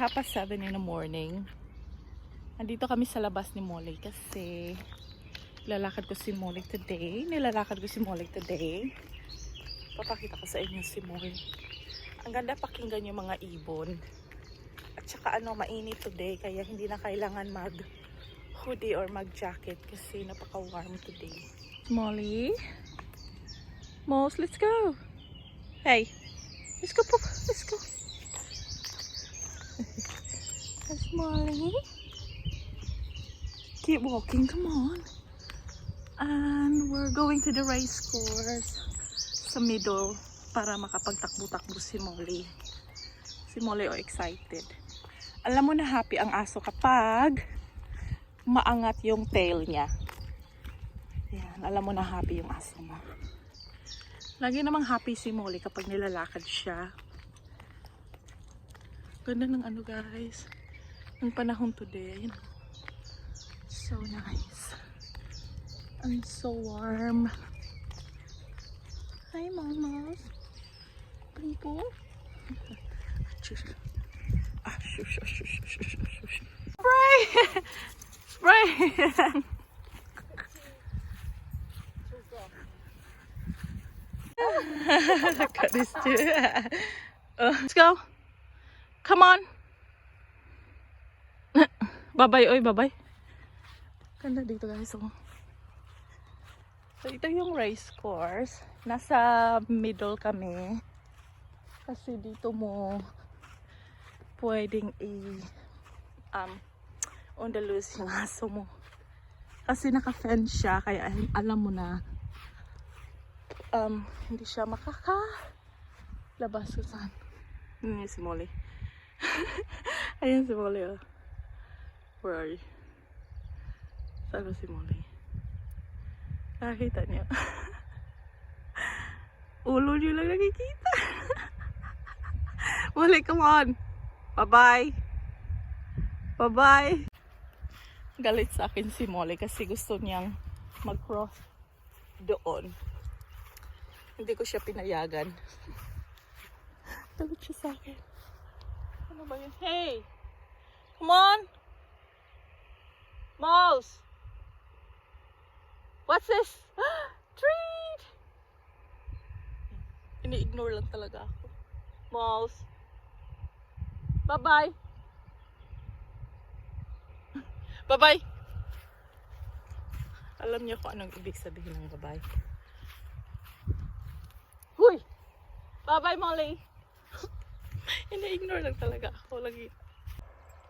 7:30 in the morning. Andito kami sa labas ni Molly kasi nilalakad ko si Molly today. Papakita ko sa inyo si Molly. Ang ganda pakinggan yung mga ibon. At saka mainit today kaya hindi na kailangan mag hoodie or mag jacket kasi napaka-warm today. Molly? Mos, let's go. Hey, let's go, Pop. Let's go. That's Molly. Keep walking, come on. And we're going to the race course sa middle para makapagtakbo-takbo si Molly. Si Molly excited. Alam mo na happy ang aso kapag maangat yung tail niya. Yan, alam mo na happy yung aso mo. Lagi namang happy si Molly kapag nilalakad siya. Ganda ng guys. Ang panahon today. So nice. And so warm. Hi, mamas. Pimple. Spray! Spray! Got this too. Let's go. Come on. Bye-bye, oy, bye-bye. Ganda dito guys, oh. So ito yung race course. Nasa middle kami. Kasi dito mo pwedeng on the loose yung aso mo. Kasi naka-fence siya kaya alam mo na hindi siya makakalabas kung saan. Yun si Molly. Ayan si Molly, oh. Where are you? Saan ba si Molly? Nakakita niyo. Ulo niyo lang nakikita. Molly, come on. Bye-bye. Bye-bye. Galit sa akin si Molly kasi gusto niyang mag-cross doon. Hindi ko siya pinayagan. Galit siya sa akin. Ano ba yun? Hey! Come on! Mouse! What's this? Treat! Ini-ignore lang talaga ako. Mouse! Bye-bye! Bye-bye! Alam niyo kung anong ibig sabihin ng bye-bye. Huy! Bye-bye, Molly! Ini-ignore lang talaga ako lagi.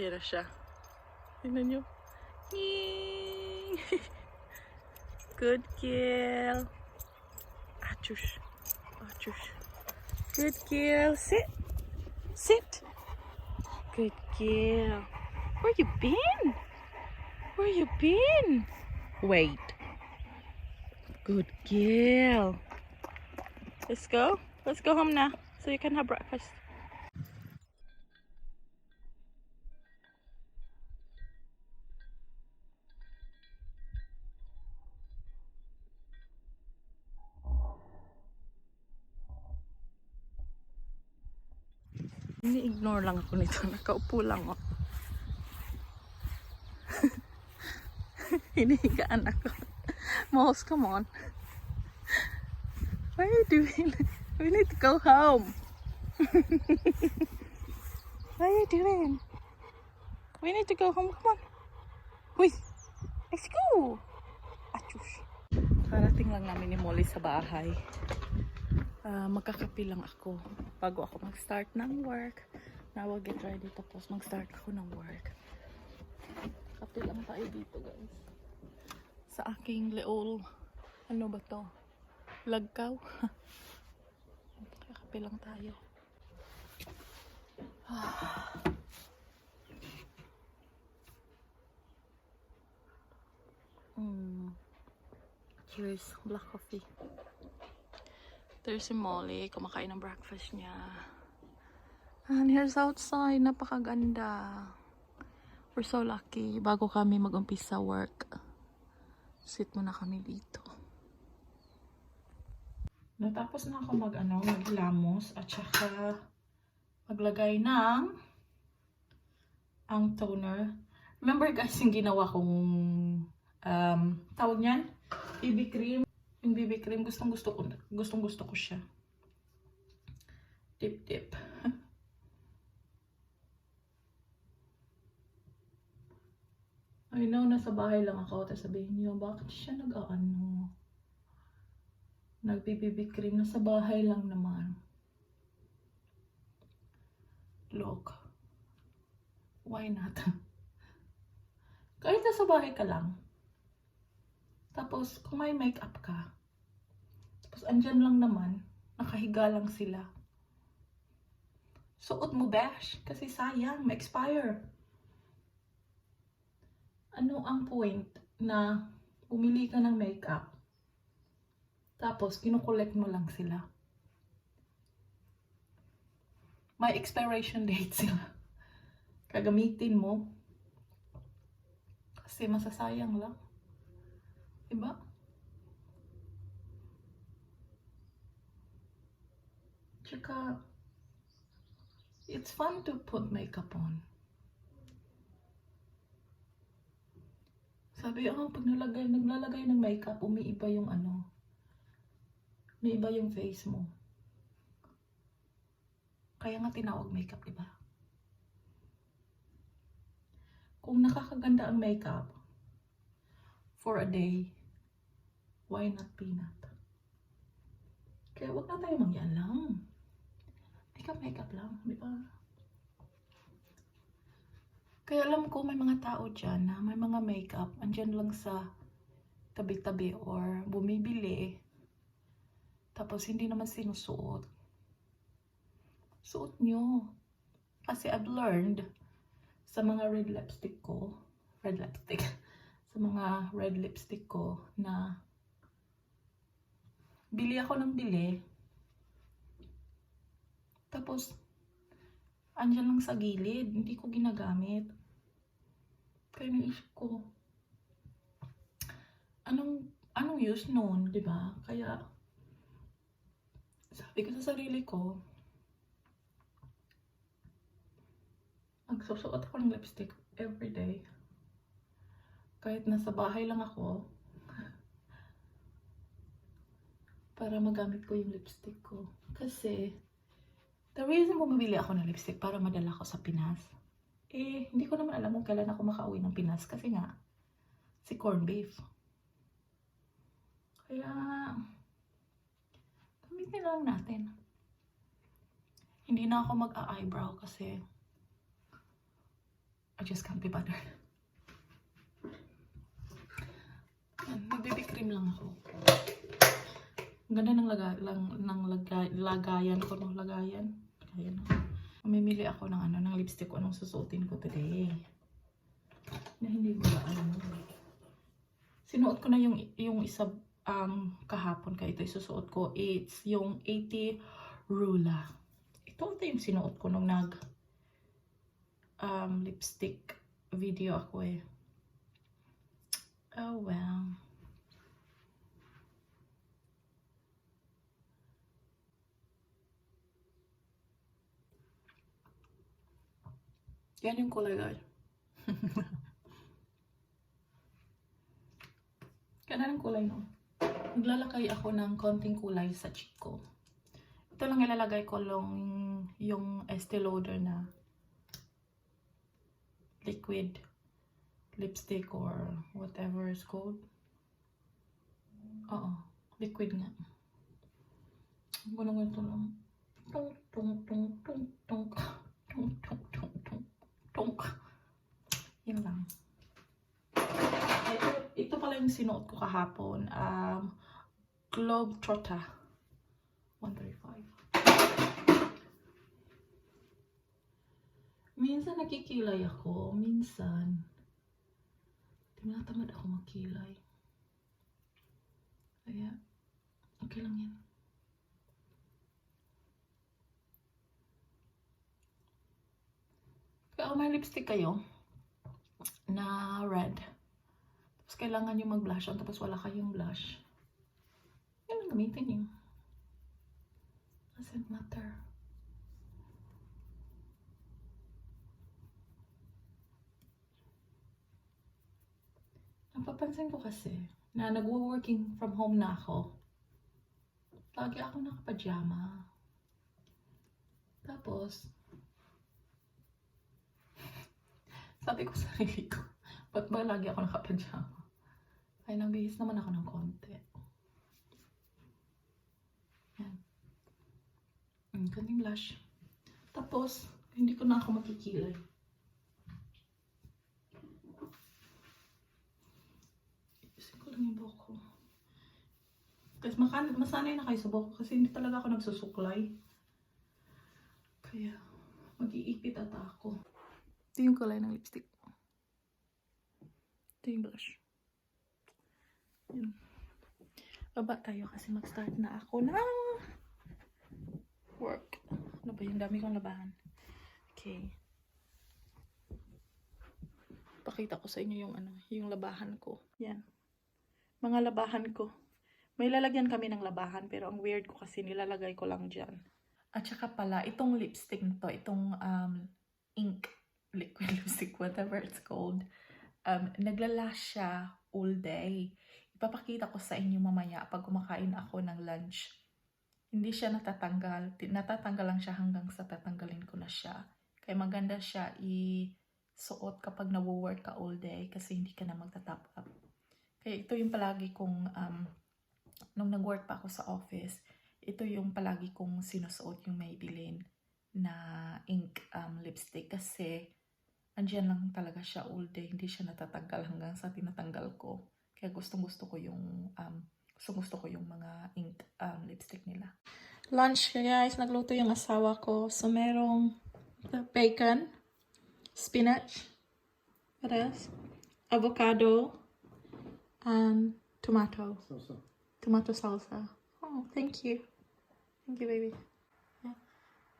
Ayan na siya. Tingnan niyo. Good girl. Achush. Achush. Good girl. Sit. Sit. Good girl. Where you been? Where you been? Wait. Good girl. Let's go. Let's go home now so you can have breakfast. Ini-ignore lang ako nito. Nakaupo lang ako. Hinihigaan ako. Mouse, come on. What are you doing? We need to go home. What are you doing? We need to go home. Come on. Uy, let's go. Achush. Karating lang namin ni Molly sa bahay. Magkakape lang ako bago ako mag-start ng work. Now I'll get ready tapos mag-start ako ng work. Kape lang tayo dito guys. Sa aking leol, ano ba to? Lagkaw. Kape lang tayo. Cheers, black coffee. There's si Molly, kumakain ng breakfast niya. And here's outside, napakaganda. We're so lucky. Bago kami mag-umpisa work, sit muna kami dito. Natapos na ako maghilamos at saka maglagay ng ang toner. Remember guys, yung ginawa kong tawag niyan? BB cream. Yung BB cream, gustong gusto ko siya. Dip. I know, nasa bahay lang ako. Tapos sabihin niyo, bakit siya nag-BB cream? Nasa bahay lang naman. Look. Why not? Kahit nasa bahay ka lang. Tapos, kung may makeup ka. Tapos, andyan lang naman. Nakahiga lang sila. Suot mo, besh. Kasi sayang, ma-expire. Ano ang point na bumili ka ng makeup, tapos kinukolect mo lang sila? May expiration date sila. Kagamitin mo. Kasi masasayang lang. Diba? Tsaka, it's fun to put makeup on. Sabi, pag naglalagay ng makeup, umiiba yung umiiba yung face mo. Kaya nga tinawag makeup, diba? Kung nakakaganda ang makeup for a day, why not peanut? Kaya wag na tayo mangyan lang. Makeup lang, diba? Kaya alam ko may mga tao dyan na may mga makeup andyan lang sa tabi-tabi or bumibili tapos hindi naman sinusuot. Suot nyo. Kasi I've learned sa mga red lipstick ko na bili ako ng bili tapos andyan lang sa gilid, hindi ko ginagamit. Kaya naisip ko, anong use nun, di ba? Kaya, sabi ko sa sarili ko, magsusuot ako ng lipstick everyday. Kahit nasa bahay lang ako, para magamit ko yung lipstick ko. Kasi, the reason bumibili ako ng lipstick para madala ko sa Pinas, hindi ko naman alam kung kailan ako makauwi ng Pinas kasi nga, si corned beef. Kaya, gamitin lang natin. Hindi na ako mag-eyebrow kasi I just can't be bothered. Mag-BB cream lang ako. Ang ganda ng lagayan ko, no? Lagayan. Ayan. Mamimili ako ng lipstick ko, anong susuotin ko today. Na hindi ko alam. Sinuot ko na yung isa kahapon, kaya ito isusuot ko. It's yung 80 Rula. Ito yung sinuot ko nung lipstick video ako eh. Oh well. Yan yung kulay, guys. Ganda ng kulay, no? Naglalagay ako ng konting kulay sa cheek ko. Ito lang ilalagay ko lang yung Estee Lauder na liquid lipstick or whatever it's called. Oo, liquid nga. Ganun ito lang. Tonk. Yan lang. Ito pala yung sinuot ko kahapon. Globe Trotter 135. Minsan nakikilay ako. Minsan tinatamad ako magkilay. Kaya okay lang yan. Kaya kung may lipstick kayo na red, tapos kailangan nyo mag-blush on, tapos wala kayong blush, yan ang gamitin nyo. Doesn't matter. Papansin ko kasi na nag-working from home na ako. Lagi ako naka-pajama. Tapos, sabi ko sa sarili ko, ba't ba lagi ako naka-pajama? Ay, nagbihis naman ako ng konti. Yan. Kunting blush. Tapos, hindi ko na ako makikilay. Isin ko lang yung buhok ko. Kasi masanay na kayo sa buhok kasi hindi talaga ako nagsusuklay. Kaya, mag-iipit ata ako. Ito yung kulay ng lipstick. Ito yung blush. Yun. Baba tayo kasi mag-start na ako ng work. Ano ba yung dami kong labahan? Okay. Pakita ko sa inyo yung yung labahan ko. Yan. Mga labahan ko. May lalagyan kami ng labahan pero ang weird ko kasi nilalagay ko lang dyan. At saka pala, itong lipstick na to, itong ink, liquid lipstick, whatever it's called, naglalash siya all day. Ipapakita ko sa inyo mamaya pag kumakain ako ng lunch. Hindi siya natatanggal. Natatanggal lang siya hanggang sa tatanggalin ko na siya. Kaya maganda siya isuot kapag nawo-work ka all day kasi hindi ka na magta-top up. Kaya ito yung palagi kong, nung nag-work pa ako sa office, ito yung palagi kong sinusuot yung Maybelline na ink lipstick kasi andyan lang talaga siya all day. Hindi siya natatanggal hanggang sa tinatanggal ko. Kaya gustong-gusto ko yung mga ink lipstick nila. Lunch guys, nagluto yung asawa ko. So merong bacon, spinach, what else? Avocado, and tomato. Salsa. Tomato salsa. Oh, thank you. Thank you, baby. Yeah.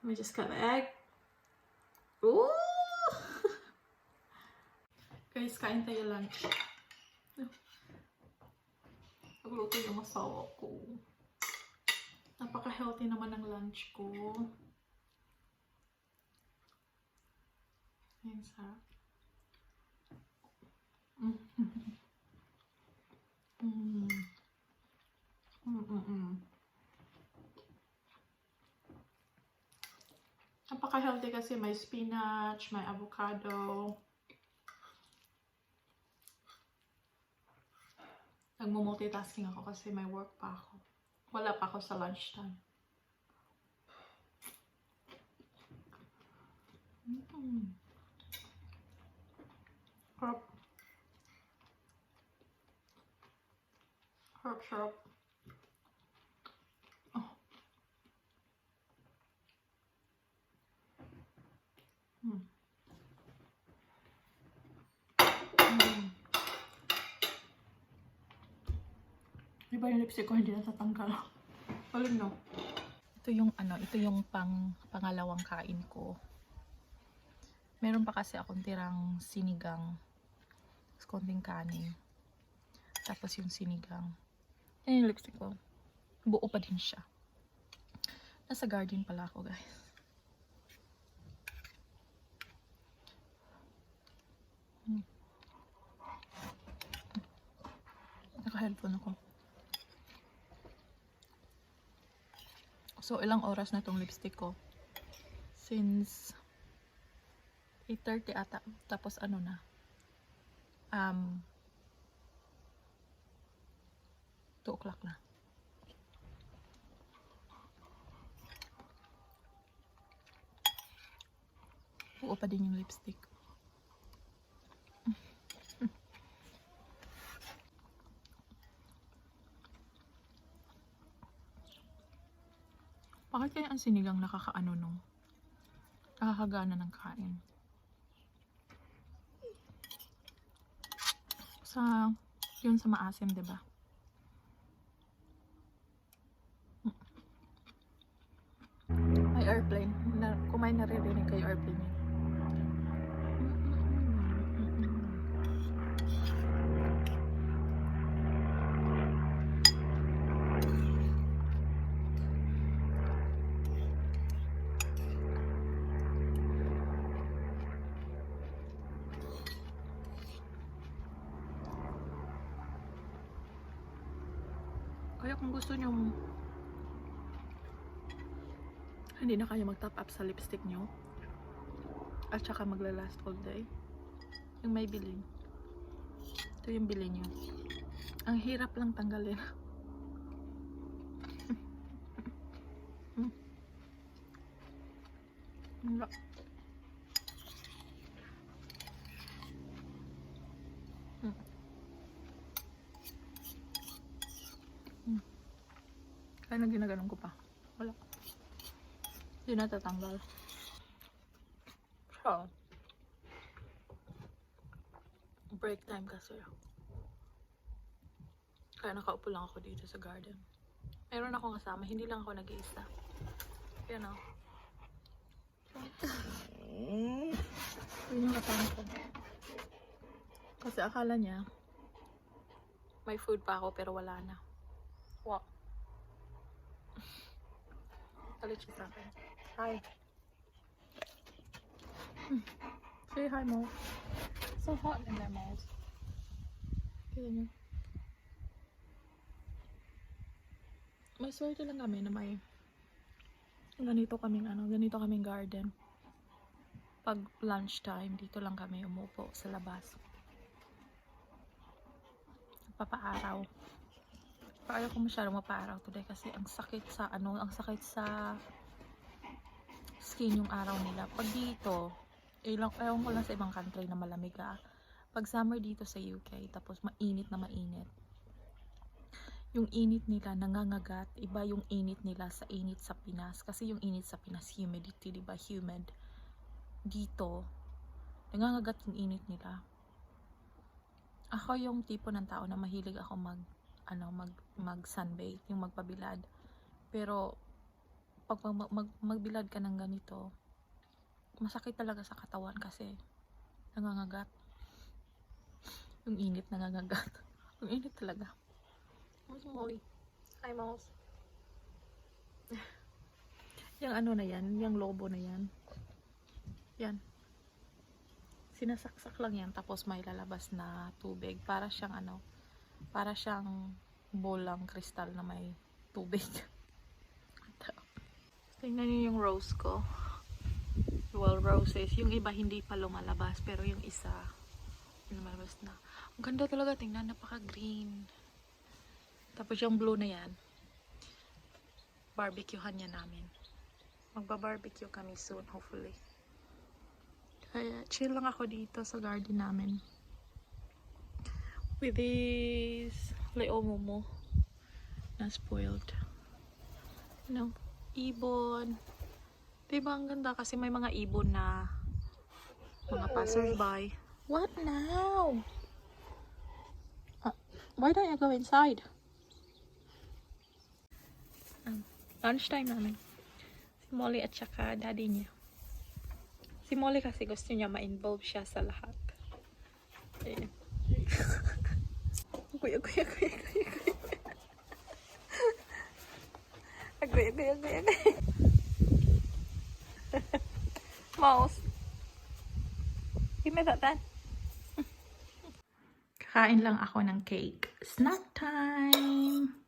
Let me just cut the egg. Ooh! Guys, kain tayo lunch. Nagluto yung asawa ko. Napaka-healthy naman ng lunch ko. Ayan, sarap. Napaka-healthy kasi may spinach, may avocado. Nagmo-multitasking ako kasi may work pa ako. Wala pa ako sa lunchtime. Harap. Harap. Oh. Diba yung lipstick ko hindi natatanggal? Galing no? Ito yung pangalawang kain ko. Meron pa kasi akong tirang sinigang. Konting kanin. Tapos yung sinigang. Yan yung lipstick ko. Buo pa din siya. Nasa garden pala ako, guys. Naka-headphone ako. So, ilang oras na tong lipstick ko? Since 8:30 ata. Tapos ano na? 2 o'clock na. Buo pa din yung lipstick. Bakit kaya ang sinigang nakakagana ng kain? Yun sa maasim, diba? May airplane. Kung may naririnig kayo airplane yun. Kaya kung gusto nyo hindi na kayo mag-top up sa lipstick nyo at saka magla-last all day, yung Maybelline, ito yung bili nyo. Ang hirap lang tanggalin. Wala. Kaya na ginaganon ko pa. Wala. Hindi natatanggal. So, break time kasi. Kaya nakaupo lang ako dito sa garden. Meron akong kasama, hindi lang ako nag-iisa. Yan o. Yun yung kasama ko. Kasi akala niya may food pa ako pero wala na. Wow. Talit siya sa akin. Hi. Say hi, Mo. So hot in there, Mo. Kita niyo. May swerte lang kami na may ganito kaming garden. Pag lunch time, dito lang kami umupo sa labas. Papaaraw. Ayaw ko masyadong mapaaraw today kasi ang sakit sa skin yung araw nila. Pag dito, ewan ko lang sa ibang country na malamig Pag summer dito sa UK, tapos mainit na mainit. Yung init nila nangangagat, iba yung init nila sa init sa Pinas. Kasi yung init sa Pinas, humidity, diba? Humid. Dito, nangangagat yung init nila. Ako yung tipo ng tao na mahilig ako mag sunbathe, yung magpabilad. Pero pag magbilad ka ng ganito, masakit talaga sa katawan kasi nangangagat. Yung init nangangagat. Yung init talaga. Mas Molly. Hi, Mouse. Yung na yan, yung lobo na yan. Yan. Sinasaksak lang yan tapos may lalabas na tubig para siyang bolang kristal na may tubig. Tingnan niyo yung rose ko. Well, roses. Yung iba hindi pa lumalabas pero yung isa lumalabas na. Ang ganda talaga, tingnan, napaka-green. Tapos yung blue na yan, barbecuehan niya namin. Magba-barbecue kami soon, hopefully. Kaya chill lang ako dito sa garden namin. With this leomumo na spoiled. You know, ibon. Diba ang ganda kasi may mga ibon na mga passersby. What now? Why don't you go inside? Lunchtime namin. Si Molly at saka daddy niya. Si Molly kasi gusto niya ma-involve siya sa lahat. Ayan. Agoy. Mouse. Give me that then. Kakain lang ako ng cake. Snack time!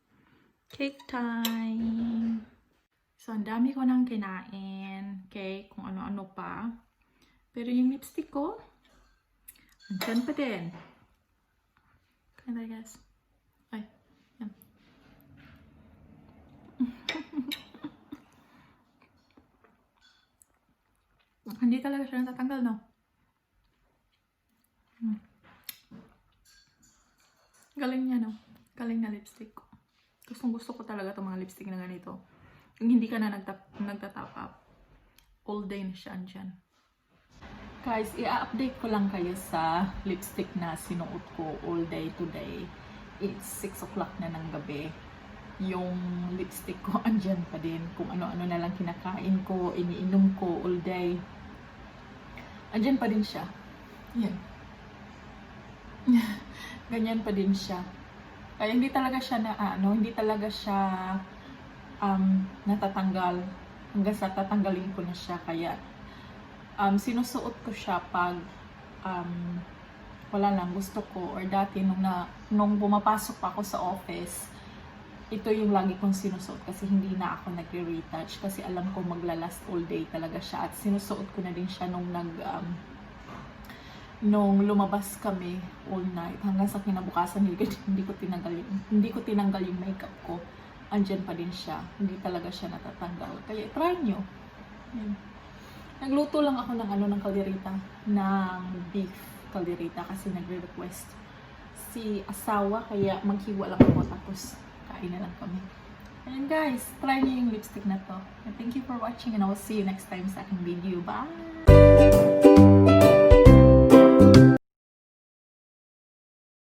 Cake time! So, ang dami ko nang kinain. Cake, kung ano-ano pa. Pero yung lipstick ko, andyan pa din. Kaya guys. Ay, yan. Hindi talaga siya natatanggal, no? Galing niya, no? Galing na lipstick ko. Gusto ko talaga itong mga lipstick na ganito. Yung hindi ka na nagtatap up. All day na siya andyan. Guys, i-update ko lang kayo sa lipstick na sinuot ko all day today. It's 6 o'clock na ng gabi. Yung lipstick ko andyan pa din. Kung ano-ano na lang kinakain ko, iniinom ko all day. Andyan pa din siya. Yan. Ganyan pa din siya. Kaya hindi talaga siya natatanggal hanggang sa tatanggalin ko na siya. Kaya sinusuot ko siya pag wala lang gusto ko, or dati nung pumapasok pa ako sa office, ito yung lagi kong sinusuot kasi hindi na ako nagre-retouch kasi alam ko maglalast all day talaga siya, at sinusuot ko na din siya nung lumabas kami all night hanggang sa kinabukasan. Hindi ko tinanggal yung makeup ko, andyan pa din siya, hindi talaga siya natatanggal, kaya try nyo. Nagluto lang ako ng kaldereta, ng beef kaldereta kasi nagre-request si asawa, kaya maghiwa lang ako tapos kain na lang kami. And guys, try niyo yung lipstick na to. And thank you for watching and I will see you next time sa aking video. Bye!